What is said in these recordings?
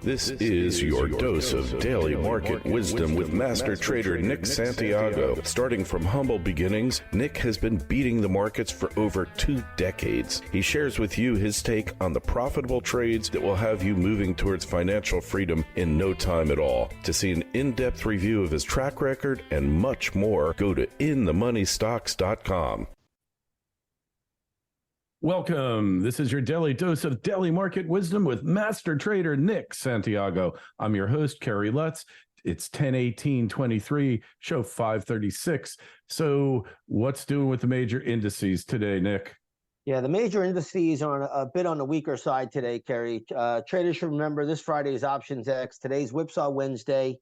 This is your dose of daily market wisdom with master trader Nick Santiago. Starting from humble beginnings, Nick has been beating the markets for over 2 decades. He shares with you his take on the profitable trades that will have you moving towards financial freedom in no time at all. To see an in-depth review of his track record and much more, go to inthemoneystocks.com. Welcome. This is your daily dose of daily market wisdom with master trader Nick Santiago. I'm your host, Kerry Lutz. It's 10/18/23, show 536. So what's doing with the major indices today, Nick? Yeah, the major indices are a bit on the weaker side today, Kerry. Traders should remember this Friday is Options X. Today's Whipsaw Wednesday,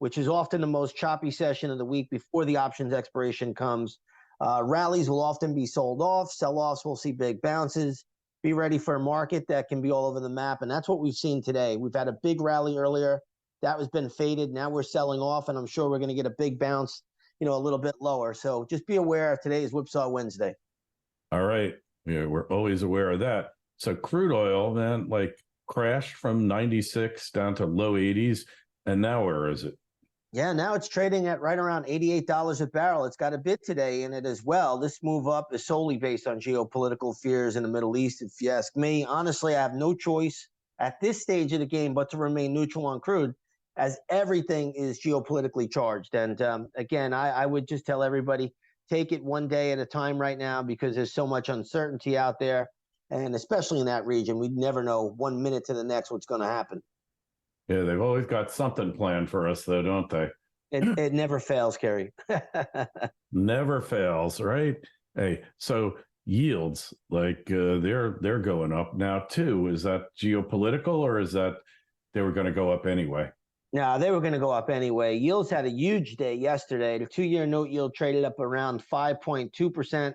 which is often the most choppy session of the week before the options expiration comes. Rallies will often be sold off. Sell-offs will see big bounces. Be ready for a market that can be all over the map, and that's what we've seen today. We've had a big rally earlier. That has been faded. Now we're selling off, and I'm sure we're going to get a big bounce, a little bit lower. So just be aware of today's Whipsaw Wednesday. All right. Yeah, we're always aware of that. So crude oil, man, crashed from 96 down to low 80s, and now where is it? Yeah, now it's trading at right around $88 a barrel. It's got a bit today in it as well. This move up is solely based on geopolitical fears in the Middle East, if you ask me. Honestly, I have no choice at this stage of the game but to remain neutral on crude, as everything is geopolitically charged. And again, I would just tell everybody, take it one day at a time right now, because there's so much uncertainty out there. And especially in that region, we never know 1 minute to the next what's going to happen. Yeah, they've always got something planned for us, though, don't they? It never fails, Kerry. Never fails, right? Hey, so yields, they're going up now too. Is that geopolitical, or is that they were going to go up anyway? No, they were going to go up anyway. Yields had a huge day yesterday. The 2-year note yield traded up around 5.2%.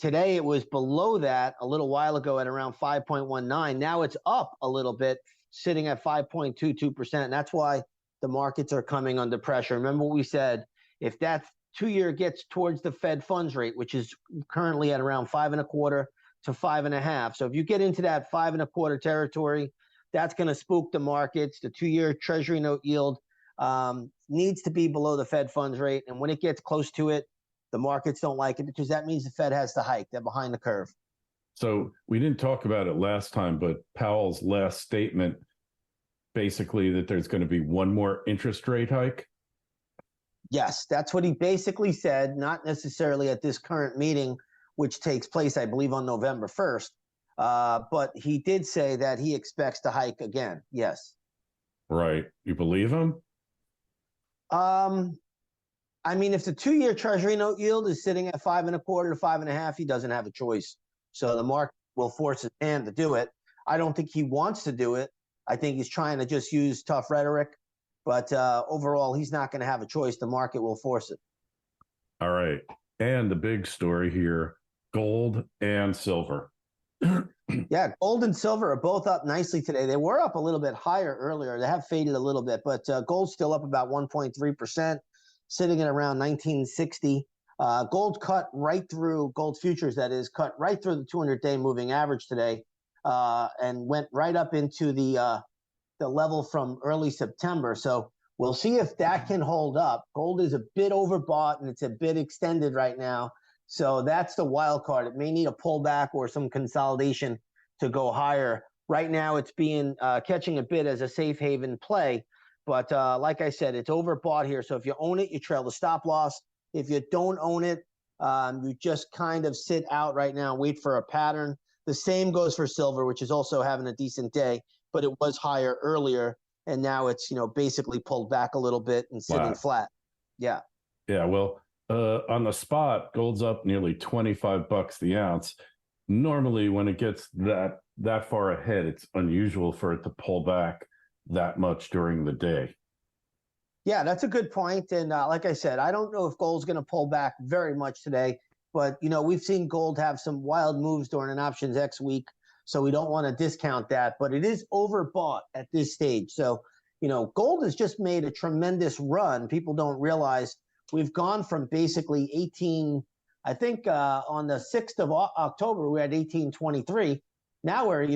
Today it was below that a little while ago at around 5.19. Now it's up a little bit, sitting at 5.22%. That's why the markets are coming under pressure. Remember what we said, if that 2-year gets towards the Fed funds rate, which is currently at around 5.25 to 5.5. So if you get into that 5.25 territory, that's going to spook the markets. The 2-year Treasury note yield needs to be below the Fed funds rate. And when it gets close to it, the markets don't like it, because that means the Fed has to hike. They're behind the curve. So we didn't talk about it last time, but Powell's last statement, basically that there's going to be one more interest rate hike. Yes, that's what he basically said, not necessarily at this current meeting, which takes place, I believe, on November 1st. But he did say that he expects to hike again. Yes. Right. You believe him? I mean, if the 2-year Treasury note yield is sitting at 5.25 to 5.5, he doesn't have a choice. So the market will force his hand to do it. I don't think he wants to do it. I think he's trying to just use tough rhetoric. But overall, he's not going to have a choice. The market will force it. All right. And the big story here, gold and silver. Yeah, gold and silver are both up nicely today. They were up a little bit higher earlier. They have faded a little bit, but gold's still up about 1.3%, sitting at around 1960. Gold cut right through, gold futures that is, cut right through the 200-day moving average today, and went right up into the level from early September. So we'll see if that can hold up. Gold is a bit overbought and it's a bit extended right now. So that's the wild card. It may need a pullback or some consolidation to go higher. Right now it's being catching a bit as a safe haven play. But like I said, it's overbought here. So if you own it, you trail the stop loss. If you don't own it, you just kind of sit out right now, wait for a pattern. The same goes for silver, which is also having a decent day, but it was higher earlier, and now it's basically pulled back a little bit and sitting flat. Yeah. Yeah. Well, on the spot, gold's up nearly $25 the ounce. Normally, when it gets that far ahead, it's unusual for it to pull back that much during the day. Yeah, that's a good point. And like I said, I don't know if gold's going to pull back very much today, but we've seen gold have some wild moves during an options X week, so we don't want to discount that. But it is overbought at this stage. So, gold has just made a tremendous run. People don't realize we've gone from basically 18, I think on the 6th of October, we had 1823. Now we're,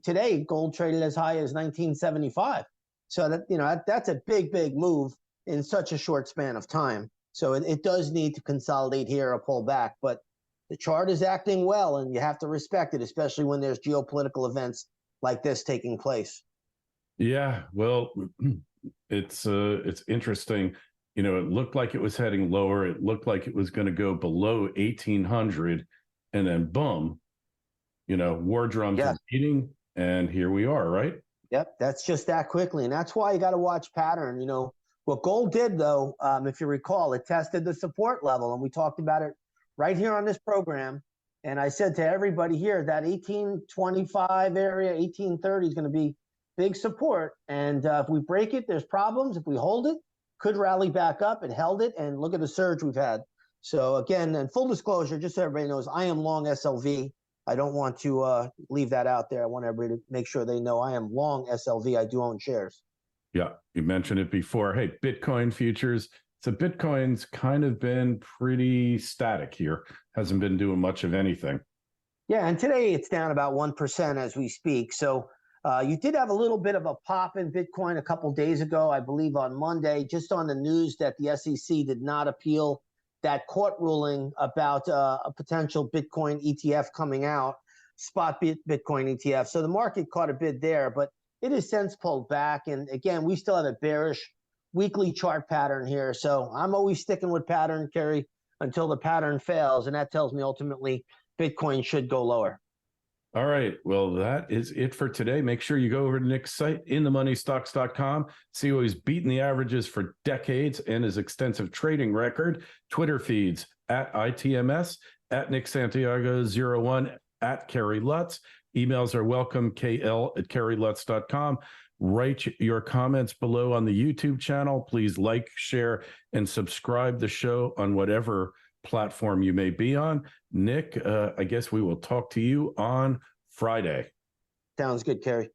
today gold traded as high as 1975. So that's a big move in such a short span of time. So it does need to consolidate here or pull back, but the chart is acting well, and you have to respect it, especially when there's geopolitical events like this taking place. Yeah, well, it's interesting. It looked like it was heading lower. It looked like it was going to go below 1800, and then boom, war drums are beating, and here we are, right? Yep, that's just that quickly, and that's why you got to watch pattern. What gold did, though, if you recall, it tested the support level, and we talked about it right here on this program. And I said to everybody here that 1825 area, 1830 is going to be big support. And if we break it, there's problems. If we hold it, could rally back up. It held it, and look at the surge we've had. So again, and full disclosure, just so everybody knows, I am long SLV. I don't want to leave that out there. I want everybody to make sure they know I am long SLV. I do own shares. Yeah, you mentioned it before. Hey, Bitcoin futures. So Bitcoin's kind of been pretty static here. Hasn't been doing much of anything. Yeah, and today it's down about 1% as we speak. So you did have a little bit of a pop in Bitcoin a couple days ago, I believe on Monday, just on the news that the SEC did not appeal that court ruling about a potential Bitcoin ETF coming out, spot Bitcoin ETF. So the market caught a bid there, but it has since pulled back. And again, we still have a bearish weekly chart pattern here. So I'm always sticking with pattern, Kerry, until the pattern fails. And that tells me ultimately Bitcoin should go lower. All right. Well, that is it for today. Make sure you go over to Nick's site, inthemoneystocks.com, see how he's beaten the averages for decades and his extensive trading record. Twitter feeds at ITMS, at Nick Santiago 01, at Kerry Lutz. Emails are welcome, kl@kerrylutz.com. Write your comments below on the YouTube channel. Please like, share, and subscribe the show on whatever platform you may be on. Nick, I guess we will talk to you on Friday. Sounds good, Kerry.